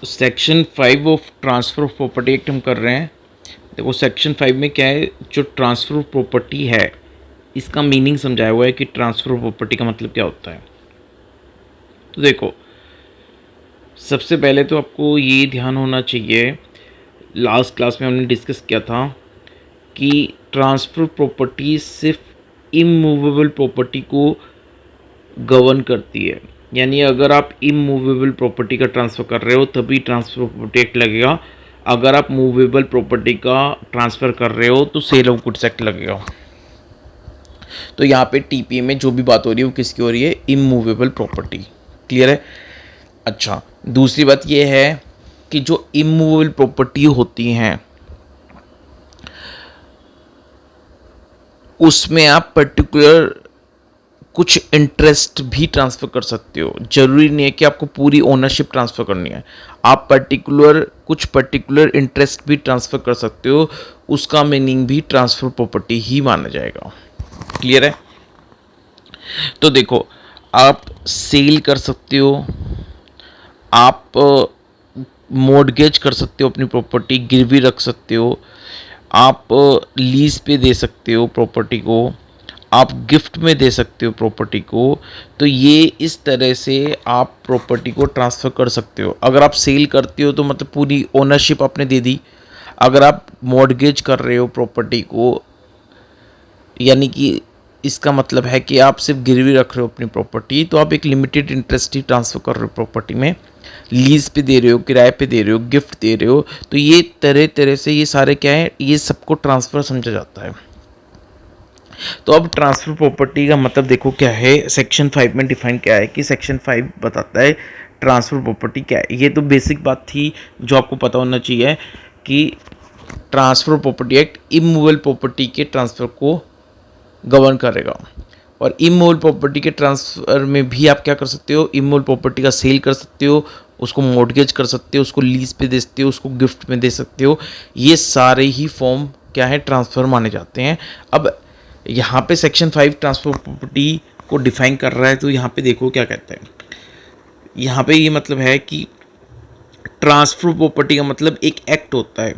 Section 5 of transfer of property act हम कर रहे हैं। देखो सेक्शन 5 में क्या है, जो ट्रांसफ़र ऑफ प्रॉपर्टी है इसका मीनिंग समझाया हुआ है कि ट्रांसफ़र ऑफ प्रॉपर्टी का मतलब क्या होता है। तो देखो सबसे पहले तो आपको ये ध्यान होना चाहिए, लास्ट क्लास में हमने डिस्कस किया था कि ट्रांसफ़र प्रॉपर्टी सिर्फ इमूवेबल प्रॉपर्टी को गवर्न करती है। यानी अगर आप इमूवेबल प्रॉपर्टी का ट्रांसफ़र कर रहे हो तभी ट्रांसफ़र प्रॉपर्टी एक्ट लगेगा। अगर आप मूवेबल प्रॉपर्टी का ट्रांसफ़र कर रहे हो तो सेल ऑफ गुड्स एक्ट लगेगा। तो यहाँ पे टीपीए में जो भी बात हो रही है वो किसकी हो रही है, इमूवेबल प्रॉपर्टी। क्लियर है। अच्छा, दूसरी बात ये है कि जो इमूवेबल प्रॉपर्टी होती हैं उसमें आप पर्टिकुलर कुछ इंटरेस्ट भी ट्रांसफ़र कर सकते हो। ज़रूरी नहीं है कि आपको पूरी ओनरशिप ट्रांसफ़र करनी है, आप कुछ पर्टिकुलर इंटरेस्ट भी ट्रांसफ़र कर सकते हो। उसका मीनिंग भी ट्रांसफ़र प्रॉपर्टी ही माना जाएगा। क्लियर है। तो देखो आप सेल कर सकते हो, आप मॉर्गेज कर सकते हो, अपनी प्रॉपर्टी गिरवी रख सकते हो, आप लीज पे दे सकते हो प्रॉपर्टी को, आप गिफ्ट में दे सकते हो प्रॉपर्टी को। तो ये इस तरह से आप प्रॉपर्टी को ट्रांसफ़र कर सकते हो। अगर आप सेल करते हो तो मतलब पूरी ओनरशिप आपने दे दी। अगर आप मॉर्गेज कर रहे हो प्रॉपर्टी को, यानी कि इसका मतलब है कि आप सिर्फ गिरवी रख रहे हो अपनी प्रॉपर्टी, तो आप एक लिमिटेड इंटरेस्ट ही ट्रांसफ़र कर रहे हो प्रॉपर्टी में। लीज पे दे रहे हो, किराए पे दे रहे हो, गिफ्ट दे रहे हो, तो ये तरह तरह से ये सारे क्या है, ये सबको ट्रांसफ़र समझा जाता है। तो अब ट्रांसफ़र प्रॉपर्टी का मतलब देखो क्या है, सेक्शन 5 में डिफाइन क्या है कि सेक्शन 5 बताता है ट्रांसफ़र प्रॉपर्टी क्या है। ये तो बेसिक बात थी जो आपको पता होना चाहिए कि transfer property act immovable property के ट्रांसफ़र को गवर्न करेगा। और इमूवेबल प्रॉपर्टी के ट्रांसफ़र में भी आप क्या कर सकते हो, इमूवेबल प्रॉपर्टी का सेल कर सकते हो, उसको मॉर्गेज कर सकते हो, उसको लीज पे दे सकते हो, उसको गिफ्ट में दे सकते हो। ये सारे ही फॉर्म क्या है, ट्रांसफ़र माने जाते हैं। अब यहाँ पे सेक्शन 5 ट्रांसफ़र प्रॉपर्टी को डिफाइन कर रहा है, तो यहाँ पे देखो क्या कहता है। यहाँ पे ये मतलब है कि ट्रांसफ़र प्रॉपर्टी का मतलब एक एक्ट होता है,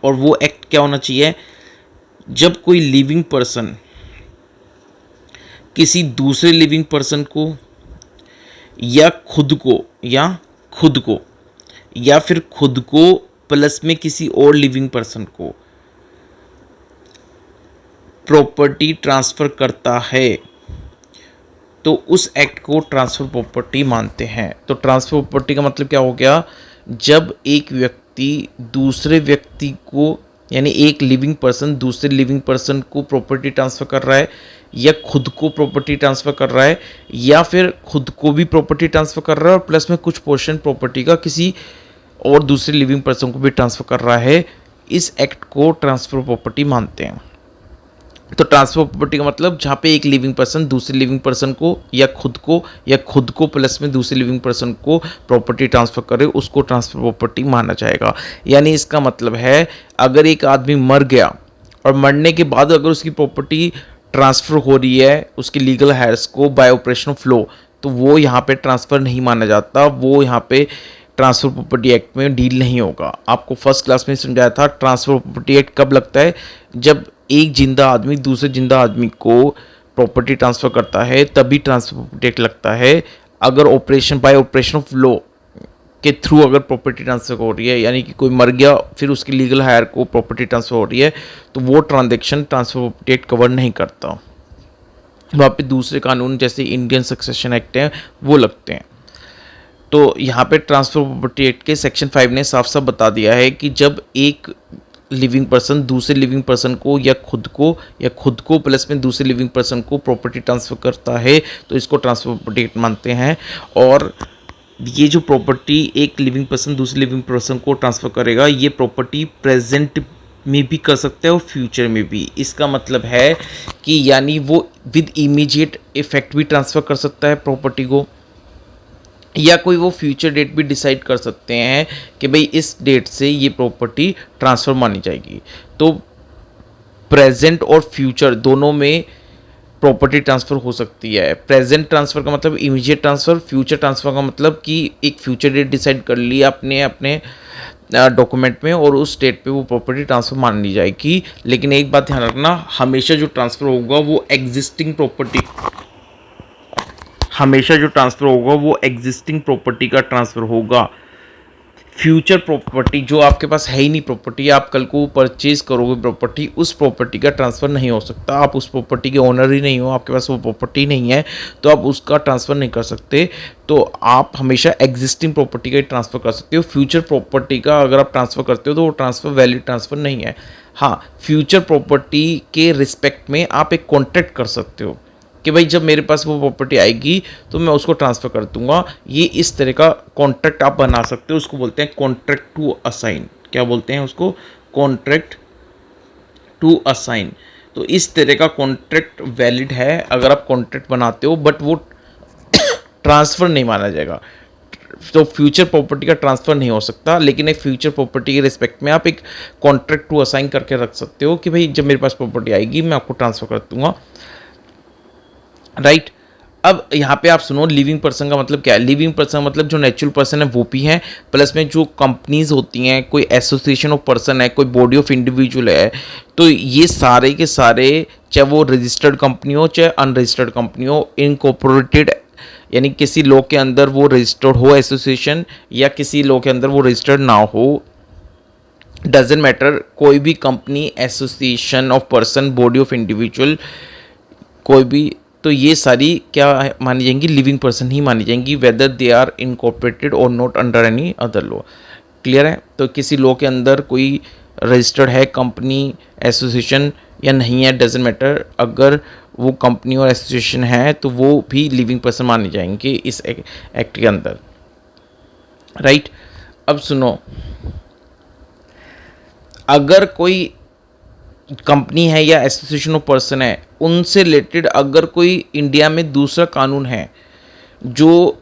और वो एक्ट क्या होना चाहिए, जब कोई लिविंग पर्सन किसी दूसरे लिविंग पर्सन को या खुद को या फिर खुद को प्लस में किसी और लिविंग पर्सन को प्रॉपर्टी ट्रांसफ़र करता है तो उस एक्ट को ट्रांसफ़र प्रॉपर्टी मानते हैं। तो ट्रांसफ़र प्रॉपर्टी का मतलब क्या हो गया, जब एक व्यक्ति दूसरे व्यक्ति को, यानी एक लिविंग पर्सन दूसरे लिविंग पर्सन को प्रॉपर्टी ट्रांसफ़र कर रहा है, या खुद को प्रॉपर्टी ट्रांसफ़र कर रहा है, या फिर खुद को भी प्रॉपर्टी ट्रांसफ़र कर रहा है और प्लस में कुछ पोर्शन प्रॉपर्टी का किसी और दूसरे लिविंग पर्सन को भी ट्रांसफ़र कर रहा है, इस एक्ट को ट्रांसफ़र प्रॉपर्टी मानते हैं। तो ट्रांसफ़र प्रॉपर्टी का मतलब जहाँ पे एक लिविंग पर्सन दूसरे लिविंग पर्सन को या खुद को प्लस में दूसरे लिविंग पर्सन को प्रॉपर्टी ट्रांसफ़र करे, उसको ट्रांसफ़र प्रॉपर्टी माना जाएगा। यानी इसका मतलब है अगर एक आदमी मर गया और मरने के बाद अगर उसकी प्रॉपर्टी ट्रांसफ़र हो रही है उसके लीगल हायर्स को बाय ऑपरेशन ऑफ लॉ, तो वो यहाँ पे ट्रांसफ़र नहीं माना जाता, वो यहाँ पे ट्रांसफ़र प्रॉपर्टी एक्ट में डील नहीं होगा। आपको फर्स्ट क्लास में समझाया था ट्रांसफ़र प्रॉपर्टी एक्ट कब लगता है, जब एक जिंदा आदमी दूसरे जिंदा आदमी को प्रॉपर्टी ट्रांसफ़र करता है तभी ट्रांसफ़र प्रॉपर्टी एक्ट लगता है। अगर बाय ऑपरेशन ऑफ लॉ के थ्रू अगर प्रॉपर्टी ट्रांसफ़र हो रही है, यानी कि कोई मर गया फिर उसके लीगल हायर को प्रॉपर्टी ट्रांसफ़र हो रही है, तो वो transaction transfer property act cover नहीं करता। वहाँ पे दूसरे कानून जैसे इंडियन सक्सेशन एक्ट हैं वो लगते हैं। तो यहाँ पे ट्रांसफ़र प्रॉपर्टी एक्ट के सेक्शन 5 ने साफ साफ बता दिया है कि जब एक लिविंग पर्सन दूसरे लिविंग पर्सन को या खुद को प्लस में दूसरे लिविंग पर्सन को प्रॉपर्टी ट्रांसफ़र करता है तो इसको ट्रांसफ़र प्रॉपर्टी एक्ट मानते हैं। और ये जो प्रॉपर्टी एक लिविंग पर्सन दूसरे लिविंग पर्सन को ट्रांसफ़र करेगा, ये प्रॉपर्टी प्रेजेंट में भी कर सकता है और फ्यूचर में भी। इसका मतलब है कि यानी वो विद इमीडिएट इफेक्ट भी ट्रांसफ़र कर सकता है प्रॉपर्टी को, या कोई वो फ्यूचर डेट भी डिसाइड कर सकते हैं कि भाई इस डेट से ये प्रॉपर्टी ट्रांसफ़र मानी जाएगी। तो प्रेजेंट और फ्यूचर दोनों में प्रॉपर्टी ट्रांसफ़र हो सकती है। प्रेजेंट ट्रांसफ़र का मतलब इमीडिएट ट्रांसफ़र, फ्यूचर ट्रांसफ़र का मतलब कि एक फ्यूचर डेट डिसाइड कर लिया अपने अपने डॉक्यूमेंट में और उस डेट पे वो प्रॉपर्टी ट्रांसफ़र मान ली जाएगी। लेकिन एक बात ध्यान रखना, हमेशा जो ट्रांसफ़र होगा वो एग्जिस्टिंग प्रॉपर्टी, हमेशा जो ट्रांसफ़र होगा वो एग्जिस्टिंग प्रॉपर्टी का ट्रांसफ़र होगा। फ्यूचर प्रॉपर्टी जो आपके पास है ही नहीं, प्रॉपर्टी आप कल को परचेज करोगे प्रॉपर्टी, उस प्रॉपर्टी का ट्रांसफ़र नहीं हो सकता। आप उस प्रॉपर्टी के ओनर ही नहीं हो, आपके पास वो प्रॉपर्टी नहीं है, तो आप उसका ट्रांसफ़र नहीं कर सकते। तो आप हमेशा एग्जिस्टिंग प्रॉपर्टी का ही ट्रांसफ़र कर सकते हो। फ्यूचर प्रॉपर्टी का अगर आप ट्रांसफ़र करते हो तो वो ट्रांसफ़र वैलिड ट्रांसफ़र नहीं है। हाँ, फ्यूचर प्रॉपर्टी के रिस्पेक्ट में आप एक कॉन्ट्रैक्ट कर सकते हो कि भाई जब मेरे पास वो प्रॉपर्टी आएगी तो मैं उसको ट्रांसफ़र कर दूंगा। ये इस तरह का कॉन्ट्रैक्ट आप बना सकते हो, उसको बोलते हैं कॉन्ट्रैक्ट टू असाइन। क्या बोलते हैं उसको? Contract to assign. तो इस तरह का कॉन्ट्रैक्ट वैलिड है अगर आप कॉन्ट्रैक्ट बनाते हो, बट वो ट्रांसफ़र नहीं माना जाएगा। तो फ्यूचर प्रॉपर्टी का ट्रांसफ़र नहीं हो सकता, लेकिन एक फ्यूचर प्रॉपर्टी के रिस्पेक्ट में आप एक कॉन्ट्रैक्ट टू असाइन करके रख सकते हो कि भाई जब मेरे पास प्रॉपर्टी आएगी मैं आपको ट्रांसफ़र कर दूंगा, राइट। अब यहाँ पे आप सुनो, लिविंग पर्सन का मतलब क्या है? लिविंग पर्सन मतलब जो नेचुरल पर्सन है वो भी है, प्लस में जो कंपनीज होती हैं, कोई एसोसिएशन ऑफ पर्सन है, कोई बॉडी ऑफ इंडिविजुअल है, तो ये सारे के सारे, चाहे वो रजिस्टर्ड कंपनी हो चाहे अनरजिस्टर्ड कंपनी हो, इनकॉर्पोरेटेड यानी किसी लॉ के अंदर वो रजिस्टर्ड हो एसोसिएशन, या किसी लॉ के अंदर वो रजिस्टर्ड ना हो, डजेंट मैटर, कोई भी company, association of person, body of individual, कोई भी, तो ये सारी क्या मानी जाएंगी? लिविंग पर्सन ही मानी जाएंगी, वेदर दे आर इनकॉर्पोरेटेड और not under any other law. Clear है? तो किसी लॉ के अंदर कोई रजिस्टर्ड है कंपनी, एसोसिएशन या नहीं है, डजेंट मैटर, अगर वो कंपनी और एसोसिएशन है तो वो भी लिविंग पर्सन माने जाएंगे इस एक्ट के अंदर, राइट। अब सुनो, अगर कोई कंपनी है या एसोसिएशन ऑफ पर्सन है, उनसे रिलेटेड अगर कोई इंडिया में दूसरा कानून है जो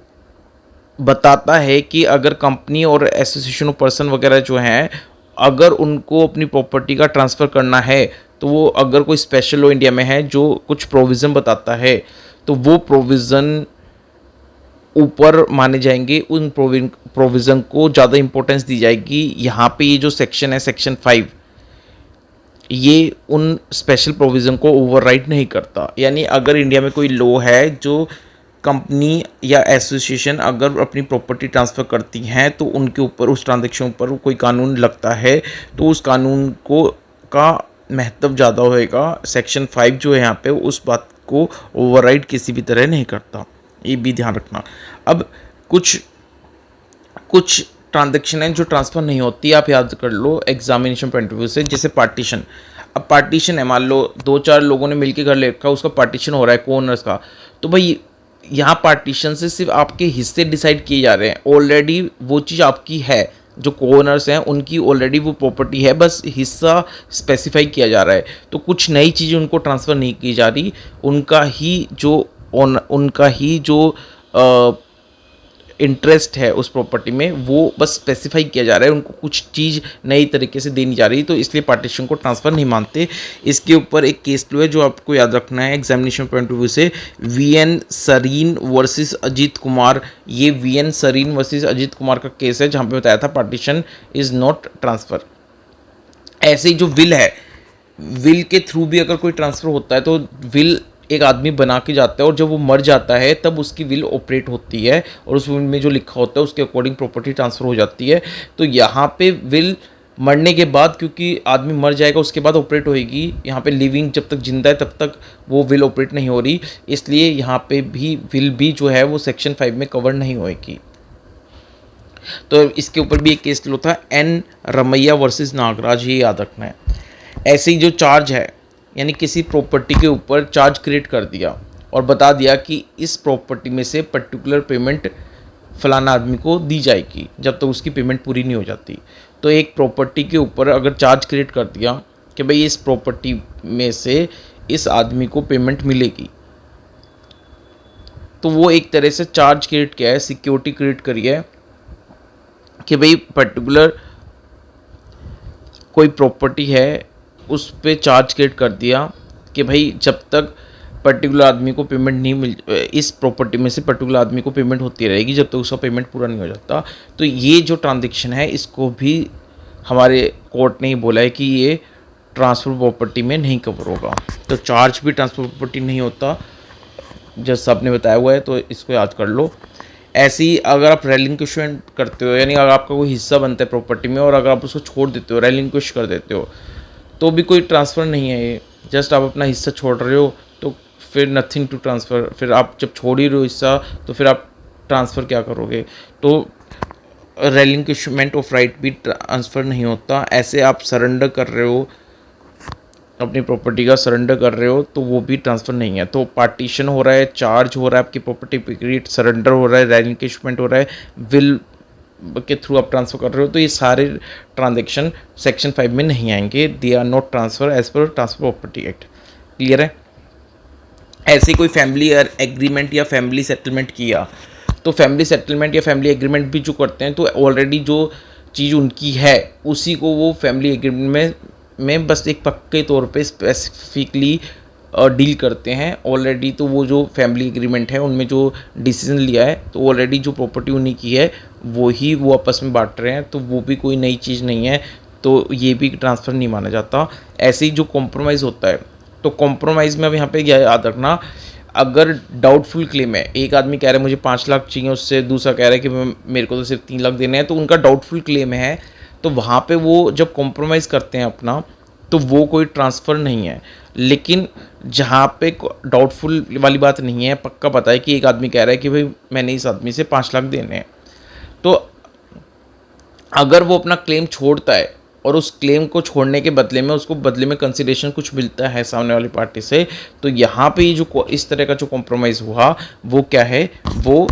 बताता है कि अगर कंपनी और एसोसिएशन ऑफ पर्सन वगैरह जो हैं, अगर उनको अपनी प्रॉपर्टी का ट्रांसफ़र करना है, तो वो अगर कोई स्पेशल लॉ इंडिया में है जो कुछ प्रोविज़न बताता है, तो वो प्रोविज़न ऊपर माने जाएंगे, उन प्रोविज़न को ज़्यादा इंपॉर्टेंस दी जाएगी। यहाँ पे ये जो सेक्शन है, सेक्शन 5, ये उन स्पेशल प्रोविज़न को ओवरराइड नहीं करता। यानी अगर इंडिया में कोई लॉ है जो कंपनी या एसोसिएशन अगर अपनी प्रॉपर्टी ट्रांसफ़र करती हैं तो उनके ऊपर, उस ट्रांजैक्शन पर कोई कानून लगता है, तो उस कानून को का महत्व ज़्यादा होएगा। सेक्शन 5 जो है यहाँ पे उस बात को ओवरराइड किसी भी तरह नहीं करता, ये भी ध्यान रखना। अब कुछ कुछ ट्रांजैक्शन है जो ट्रांसफ़र नहीं होती, आप याद कर लो एग्जामिनेशन पॉइंट ऑफ व्यू से, जैसे पार्टीशन। अब पार्टीशन है, मान लो 2-4 लोगों ने मिलकर घर ले रखा, उसका पार्टीशन हो रहा है कोनर्स का, तो भाई यहाँ पार्टीशन से सिर्फ आपके हिस्से डिसाइड किए जा रहे हैं। ऑलरेडी वो चीज़ आपकी है, जो कोनर्स हैं उनकी ऑलरेडी वो प्रॉपर्टी है, बस हिस्सा स्पेसिफाई किया जा रहा है। तो कुछ नई चीज़ें उनको ट्रांसफ़र नहीं की जा रही, उनका ही जो इंटरेस्ट है उस प्रॉपर्टी में वो बस स्पेसिफाई किया जा रहा है, उनको कुछ चीज़ नई तरीके से देनी जा रही, तो इसलिए पार्टीशन को ट्रांसफ़र नहीं मानते। इसके ऊपर एक केस लो है जो आपको याद रखना है एग्जामिनेशन पॉइंट ऑफ व्यू से, वीएन सरीन वर्सेस अजीत कुमार। ये वीएन सरीन वर्सेस अजीत कुमार का केस है जहाँ पे बताया था पार्टीशन इज़ नॉट ट्रांसफ़र। ऐसे ही जो विल है, विल के थ्रू भी अगर कोई ट्रांसफ़र होता है तो विल एक आदमी बना के जाता है और जब वो मर जाता है तब उसकी विल ऑपरेट होती है और उस विल में जो लिखा होता है उसके अकॉर्डिंग प्रॉपर्टी ट्रांसफ़र हो जाती है। तो यहाँ पे विल मरने के बाद, क्योंकि आदमी मर जाएगा उसके बाद ऑपरेट होएगी, यहाँ पे लिविंग जब तक जिंदा है तब तक वो विल ऑपरेट नहीं हो रही, इसलिए यहाँ पे भी विल भी जो है वो सेक्शन 5 में कवर नहीं होएगी। तो इसके ऊपर भी एक केस लो था, एन रमैया वर्सेस नागराज, ये याद रखना है। ऐसे ही जो चार्ज है, यानी किसी प्रॉपर्टी के ऊपर चार्ज क्रिएट कर दिया और बता दिया कि इस प्रॉपर्टी में से पर्टिकुलर पेमेंट फलाना आदमी को दी जाएगी जब तक उसकी पेमेंट पूरी नहीं हो जाती। तो एक प्रॉपर्टी के ऊपर अगर चार्ज क्रिएट कर दिया कि भाई इस प्रॉपर्टी में से इस आदमी को पेमेंट मिलेगी, तो वो एक तरह से चार्ज क्रिएट किया है, सिक्योरिटी क्रिएट करी है कि भाई पर्टिकुलर कोई प्रॉपर्टी है उस पर चार्ज क्रिएट कर दिया कि भाई जब तक पर्टिकुलर आदमी को पेमेंट नहीं मिल, इस प्रॉपर्टी में से पर्टिकुलर आदमी को पेमेंट होती रहेगी जब तक उसका पेमेंट पूरा नहीं हो जाता। तो ये जो ट्रांजेक्शन है इसको भी हमारे कोर्ट ने ही बोला है कि ये ट्रांसफ़र प्रॉपर्टी में नहीं कवर होगा। तो चार्ज भी ट्रांसफ़र प्रॉपर्टी नहीं होता, जैसा आपने बताया हुआ है, तो इसको याद कर लो। ऐसे ही अगर आप रेलिंक्विशमेंट करते हो, यानी अगर आपका कोई हिस्सा बनता है प्रॉपर्टी में और अगर आप उसको छोड़ देते हो, रेलिंक्विश कर देते हो, तो भी कोई ट्रांसफ़र नहीं है ये, जस्ट आप अपना हिस्सा छोड़ रहे हो, तो फिर नथिंग टू ट्रांसफ़र। फिर आप जब छोड़ ही रहे हो हिस्सा तो फिर आप ट्रांसफ़र क्या करोगे? तो रेलिंक्विशमेंट ऑफ राइट भी ट्रांसफ़र नहीं होता। ऐसे आप सरेंडर कर रहे हो, अपनी प्रॉपर्टी का सरेंडर कर रहे हो, तो वो भी ट्रांसफ़र नहीं है। तो पार्टीशन हो रहा है, चार्ज हो रहा है आपकी प्रॉपर्टी पे, सरेंडर हो रहा है, रेलिंक्विशमेंट हो रहा है, विल के थ्रू आप ट्रांसफ़र कर रहे हो, तो ये सारे ट्रांजेक्शन सेक्शन 5 में नहीं आएंगे। They are not transfer as per transfer property act. Clear है? ऐसे कोई फैमिली एग्रीमेंट या फैमिली सेटलमेंट किया, तो फैमिली सेटलमेंट या फैमिली एग्रीमेंट भी जो करते हैं, तो ऑलरेडी जो चीज़ उनकी है उसी को वो फैमिली एग्रीमेंट में बस एक पक्के तौर पे स्पेसिफिकली डील करते हैं ऑलरेडी। तो वो जो फैमिली एग्रीमेंट है उनमें जो डिसीजन लिया है, तो ऑलरेडी जो प्रॉपर्टी उन्हीं की है वो ही वो आपस में बांट रहे हैं, तो वो भी कोई नई चीज़ नहीं है, तो ये भी ट्रांसफ़र नहीं माना जाता। ऐसे ही जो कॉम्प्रोमाइज़ होता है, तो कॉम्प्रोमाइज़ में अब यहाँ पे क्या याद रखना, अगर डाउटफुल क्लेम है, एक आदमी कह रहा है मुझे 5 लाख चाहिए, उससे दूसरा कह रहा है कि मेरे को तो सिर्फ 3 लाख देने हैं, तो उनका डाउटफुल क्लेम है, तो वहाँ पे वो जब कॉम्प्रोमाइज़ करते हैं अपना, तो वो कोई ट्रांसफ़र नहीं है। लेकिन जहाँ पे डाउटफुल वाली बात नहीं है, पक्का पता है कि एक आदमी कह रहा है कि भाई मैंने इस आदमी से 5 लाख देने हैं, तो अगर वो अपना क्लेम छोड़ता है और उस क्लेम को छोड़ने के बदले में उसको बदले में कंसिडरेशन कुछ मिलता है सामने वाली पार्टी से, तो यहाँ पे ये जो इस तरह का जो कॉम्प्रोमाइज़ हुआ वो क्या है, वो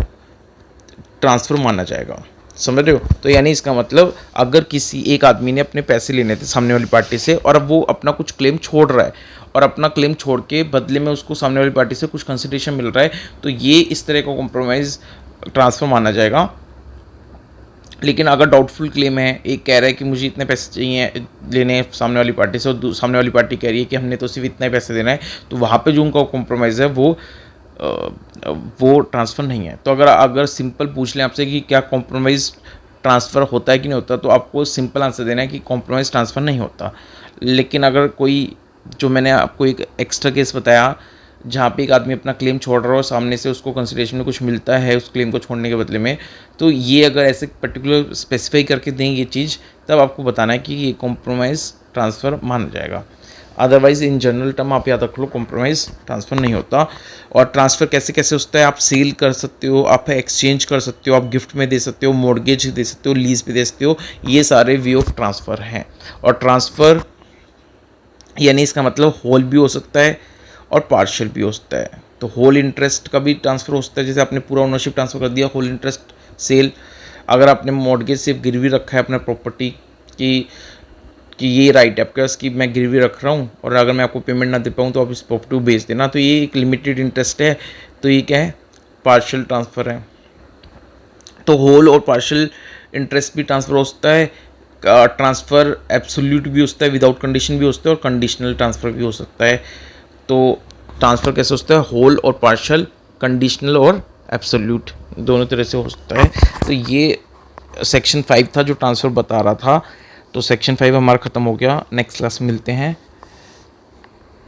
ट्रांसफ़र माना जाएगा। समझ रहे हो? तो यानी इसका मतलब अगर किसी एक आदमी ने अपने पैसे लेने थे सामने वाली पार्टी से और अब वो अपना कुछ क्लेम छोड़ रहा है और अपना क्लेम छोड़ के बदले में उसको सामने वाली पार्टी से कुछ कंसिडरेशन मिल रहा है, तो ये इस तरह का कॉम्प्रोमाइज़ ट्रांसफ़र माना जाएगा। लेकिन अगर डाउटफुल क्लेम है, एक कह रहा है कि मुझे इतने पैसे चाहिए लेने हैं सामने वाली पार्टी से और सामने वाली पार्टी कह रही है कि हमने तो सिर्फ इतने पैसे देना है, तो वहाँ पे जो उनका कॉम्प्रोमाइज़ है वो ट्रांसफ़र नहीं है। तो अगर सिंपल पूछ लें आपसे कि क्या कॉम्प्रोमाइज़ ट्रांसफ़र होता है कि नहीं होता, तो आपको सिंपल आंसर देना है कि कॉम्प्रोमाइज़ ट्रांसफ़र नहीं होता। लेकिन अगर कोई, जो मैंने आपको एक एक्स्ट्रा केस बताया जहाँ पे एक आदमी अपना क्लेम छोड़ रहा हो, सामने से उसको कंसिडरेशन में कुछ मिलता है उस क्लेम को छोड़ने के बदले में, तो ये अगर ऐसे पर्टिकुलर स्पेसिफाई करके दें ये चीज़, तब आपको बताना है कि ये कॉम्प्रोमाइज़ ट्रांसफ़र माना जाएगा। अदरवाइज़ इन जनरल टर्म आप याद रख लो, कॉम्प्रोमाइज़ ट्रांसफ़र नहीं होता। और ट्रांसफ़र कैसे कैसे होता है, आप सेल कर सकते हो, आप एक्सचेंज कर सकते हो, आप गिफ्ट में दे सकते हो, मॉर्गेज दे सकते हो, लीज़ पे दे सकते हो, ये सारे वे ऑफ ट्रांसफ़र हैं। और ट्रांसफ़र यानी इसका मतलब होल भी हो सकता है और पार्शियल भी हो सकता है। तो होल इंटरेस्ट का भी ट्रांसफ़र हो सकता है, जैसे आपने पूरा ओनरशिप ट्रांसफ़र कर दिया, होल इंटरेस्ट सेल। अगर आपने मॉर्गेज सिर्फ गिरवी रखा है अपना प्रॉपर्टी कि ये राइट है आपके पास कि मैं गिरवी रख रहा हूँ और अगर मैं आपको पेमेंट ना दे पाऊँ तो आप इस प्रॉपर्टी को बेच देना, तो ये एक लिमिटेड इंटरेस्ट है, तो ये क्या है, पार्शियल ट्रांसफ़र है। तो होल और पार्शियल इंटरेस्ट भी ट्रांसफ़र हो सकता है। ट्रांसफ़र एब्सोल्यूट भी हो सकता है, विदाउट कंडीशन भी हो सकता है, और कंडीशनल ट्रांसफ़र भी हो सकता है। तो ट्रांसफ़र कैसे हो सकता है, होल और पार्शियल, कंडीशनल और एब्सोल्यूट, दोनों तरह से हो सकता है। तो ये सेक्शन 5 था जो ट्रांसफ़र बता रहा था। तो सेक्शन 5 हमारा ख़त्म हो गया। नेक्स्ट क्लास में मिलते हैं।